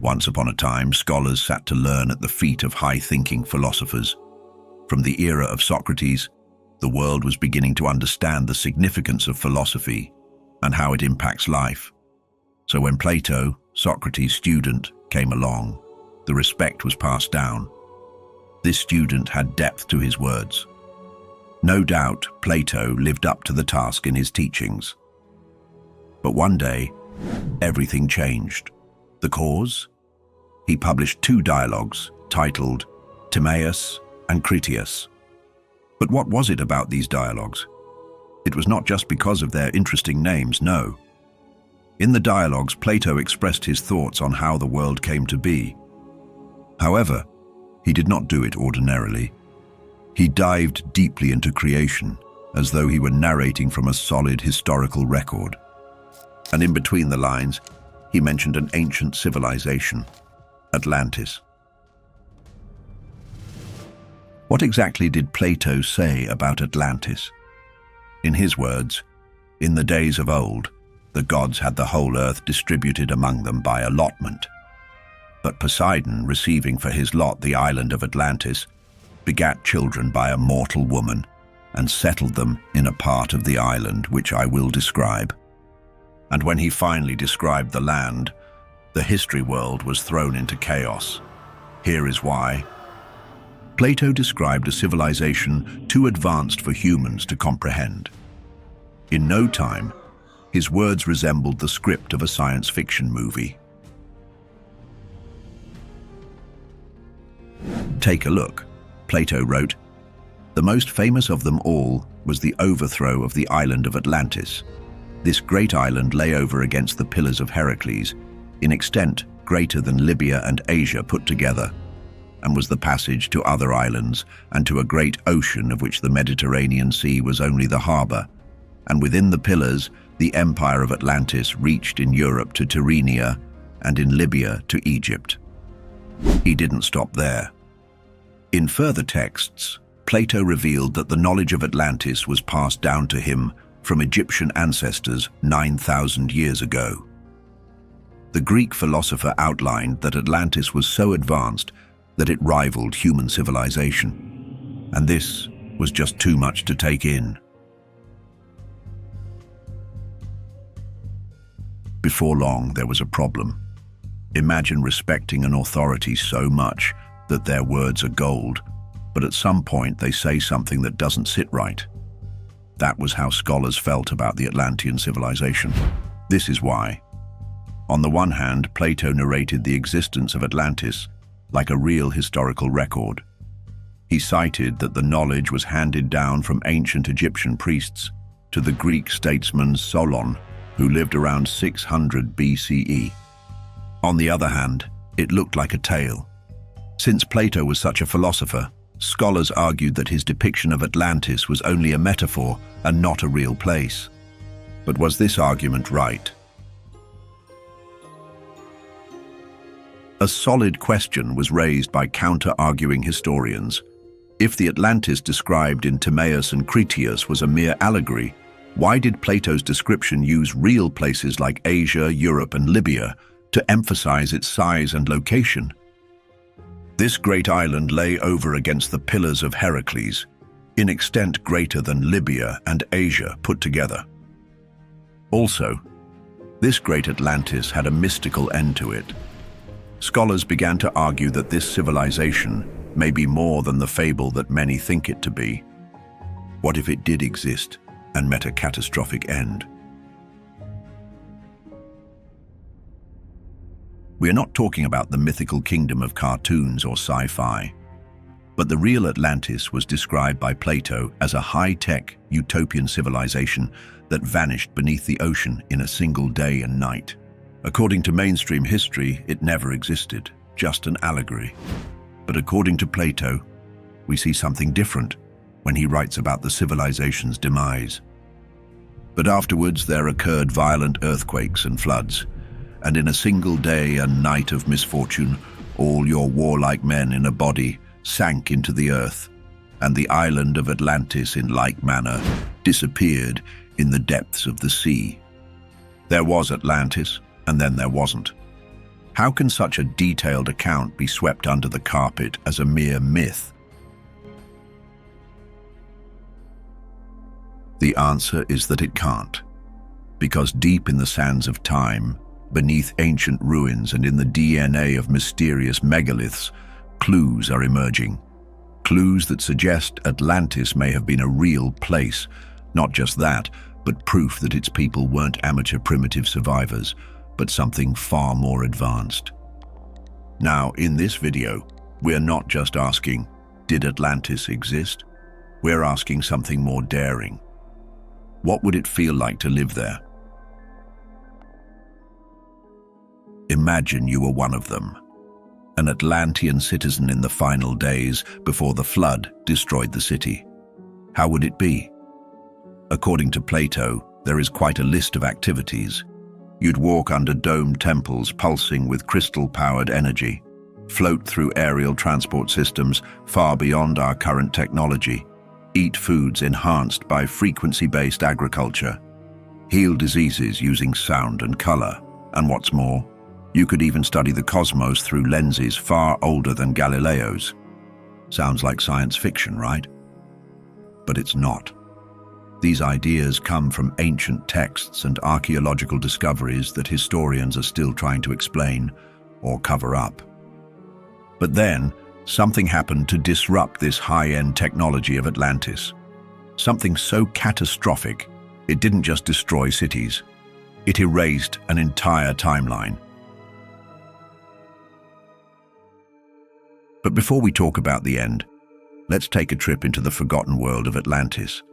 Once upon a time, scholars sat to learn at the feet of high-thinking philosophers. From the era of Socrates, the world was beginning to understand the significance of philosophy and how it impacts life. So when Plato, Socrates' student, came along, the respect was passed down. This student had depth to his words. No doubt, Plato lived up to the task in his teachings. But one day, everything changed. The cause? He published 2 dialogues titled Timaeus and Critias. But what was it about these dialogues? It was not just because of their interesting names, no. In the dialogues, Plato expressed his thoughts on how the world came to be. However, he did not do it ordinarily. He dived deeply into creation, as though he were narrating from a solid historical record. And in between the lines, he mentioned an ancient civilization, Atlantis. What exactly did Plato say about Atlantis? In his words, in the days of old, the gods had the whole earth distributed among them by allotment. But Poseidon, receiving for his lot the island of Atlantis, begat children by a mortal woman and settled them in a part of the island which I will describe. And when he finally described the land, the history world was thrown into chaos. Here is why. Plato described a civilization too advanced for humans to comprehend. In no time, his words resembled the script of a science fiction movie. Take a look. Plato wrote, "The most famous of them all was the overthrow of the island of Atlantis. This great island lay over against the pillars of Heracles, in extent greater than Libya and Asia put together, and was the passage to other islands and to a great ocean of which the Mediterranean Sea was only the harbor. And within the pillars, the empire of Atlantis reached in Europe to Tyrrhenia and in Libya to Egypt." He didn't stop there. In further texts, Plato revealed that the knowledge of Atlantis was passed down to him from Egyptian ancestors 9,000 years ago. The Greek philosopher outlined that Atlantis was so advanced that it rivaled human civilization, and this was just too much to take in. Before long, there was a problem. Imagine respecting an authority so much that their words are gold, but at some point they say something that doesn't sit right. That was how scholars felt about the Atlantean civilization. This is why. On the one hand, Plato narrated the existence of Atlantis like a real historical record. He cited that the knowledge was handed down from ancient Egyptian priests to the Greek statesman Solon, who lived around 600 BCE. On the other hand, it looked like a tale. Since Plato was such a philosopher, scholars argued that his depiction of Atlantis was only a metaphor and not a real place. But was this argument right? A solid question was raised by counter-arguing historians. If the Atlantis described in Timaeus and Critias was a mere allegory, why did Plato's description use real places like Asia, Europe, and Libya to emphasize its size and location? This great island lay over against the pillars of Heracles, in extent greater than Libya and Asia put together. Also, this great Atlantis had a mystical end to it. Scholars began to argue that this civilization may be more than the fable that many think it to be. What if it did exist and met a catastrophic end? We are not talking about the mythical kingdom of cartoons or sci-fi, but the real Atlantis was described by Plato as a high-tech, utopian civilization that vanished beneath the ocean in a single day and night. According to mainstream history, it never existed, just an allegory. But according to Plato, we see something different when he writes about the civilization's demise. But afterwards there occurred violent earthquakes and floods, and in a single day and night of misfortune, all your warlike men in a body sank into the earth, and the island of Atlantis in like manner disappeared in the depths of the sea. There was Atlantis, and then there wasn't. How can such a detailed account be swept under the carpet as a mere myth? The answer is that it can't. Because deep in the sands of time, beneath ancient ruins and in the DNA of mysterious megaliths, clues are emerging. Clues that suggest Atlantis may have been a real place. Not just that, but proof that its people weren't amateur primitive survivors, but something far more advanced. Now, in this video, we're not just asking, did Atlantis exist? We're asking something more daring. What would it feel like to live there? Imagine you were one of them, an Atlantean citizen in the final days before the flood destroyed the city. How would it be? According to Plato, there is quite a list of activities. You'd walk under domed temples pulsing with crystal-powered energy, float through aerial transport systems far beyond our current technology, eat foods enhanced by frequency-based agriculture, heal diseases using sound and color, and what's more, you could even study the cosmos through lenses far older than Galileo's. Sounds like science fiction, right? But it's not. These ideas come from ancient texts and archaeological discoveries that historians are still trying to explain or cover up. But then, something happened to disrupt this high-end technology of Atlantis. Something so catastrophic, it didn't just destroy cities. It erased an entire timeline. But before we talk about the end, let's take a trip into the forgotten world of Atlantis.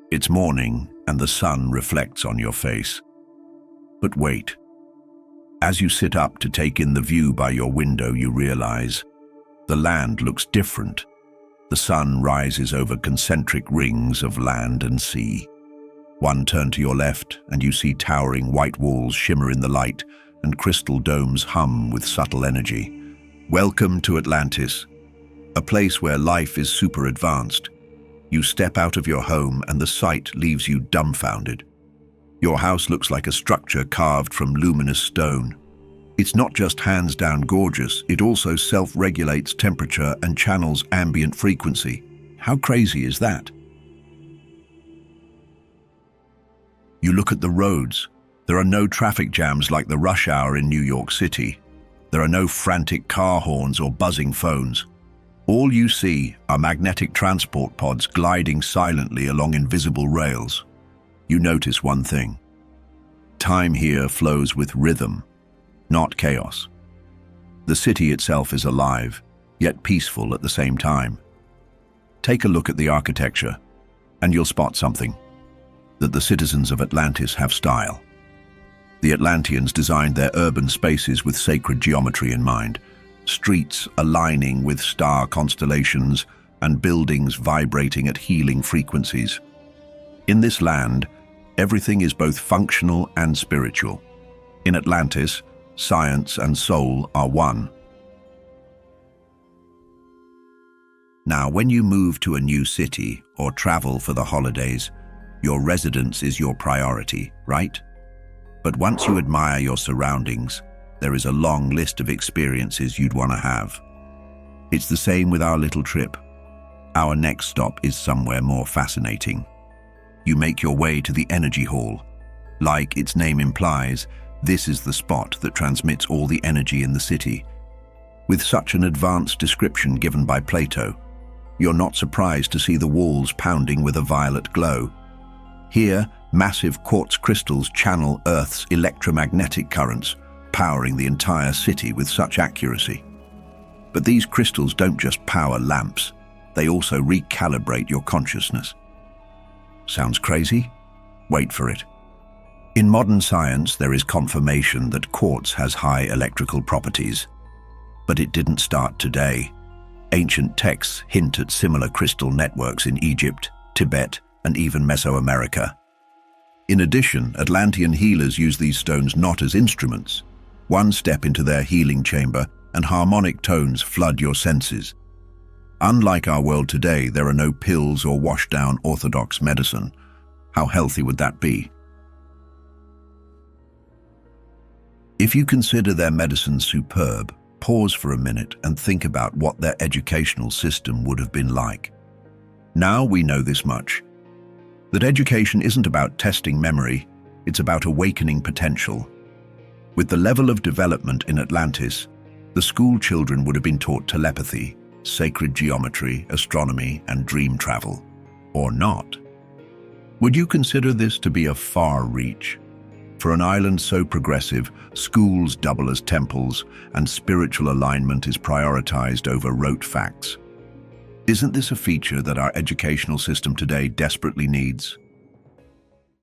It's morning, and the sun reflects on your face. But wait. As you sit up to take in the view by your window, you realize the land looks different. The sun rises over concentric rings of land and sea. One turn to your left, and you see towering white walls shimmer in the light, and crystal domes hum with subtle energy. Welcome to Atlantis, a place where life is super advanced. You step out of your home and the sight leaves you dumbfounded. Your house looks like a structure carved from luminous stone. It's not just hands down gorgeous, it also self-regulates temperature and channels ambient frequency. How crazy is that? You look at the roads. There are no traffic jams like the rush hour in New York City. There are no frantic car horns or buzzing phones. All you see are magnetic transport pods gliding silently along invisible rails. You notice one thing. Time here flows with rhythm, not chaos. The city itself is alive, yet peaceful at the same time. Take a look at the architecture, and you'll spot something. That the citizens of Atlantis have style. The Atlanteans designed their urban spaces with sacred geometry in mind, streets aligning with star constellations and buildings vibrating at healing frequencies. In this land, everything is both functional and spiritual. In Atlantis, science and soul are one. Now, when you move to a new city or travel for the holidays, your residence is your priority, right? But once you admire your surroundings, there is a long list of experiences you'd want to have. It's the same with our little trip. Our next stop is somewhere more fascinating. You make your way to the Energy Hall. Like its name implies, this is the spot that transmits all the energy in the city. With such an advanced description given by Plato, you're not surprised to see the walls pounding with a violet glow. Here, massive quartz crystals channel Earth's electromagnetic currents, powering the entire city with such accuracy. But these crystals don't just power lamps, they also recalibrate your consciousness. Sounds crazy? Wait for it. In modern science, there is confirmation that quartz has high electrical properties. But it didn't start today. Ancient texts hint at similar crystal networks in Egypt, Tibet, and even Mesoamerica. In addition, Atlantean healers use these stones not as instruments. One step into their healing chamber, and harmonic tones flood your senses. Unlike our world today, there are no pills or washed-down orthodox medicine. How healthy would that be? If you consider their medicine superb, pause for a minute and think about what their educational system would have been like. Now we know this much, that education isn't about testing memory, it's about awakening potential. With the level of development in Atlantis, the school children would have been taught telepathy, sacred geometry, astronomy, and dream travel. Or not. Would you consider this to be a far reach? For an island so progressive, schools double as temples, and spiritual alignment is prioritized over rote facts. Isn't this a feature that our educational system today desperately needs?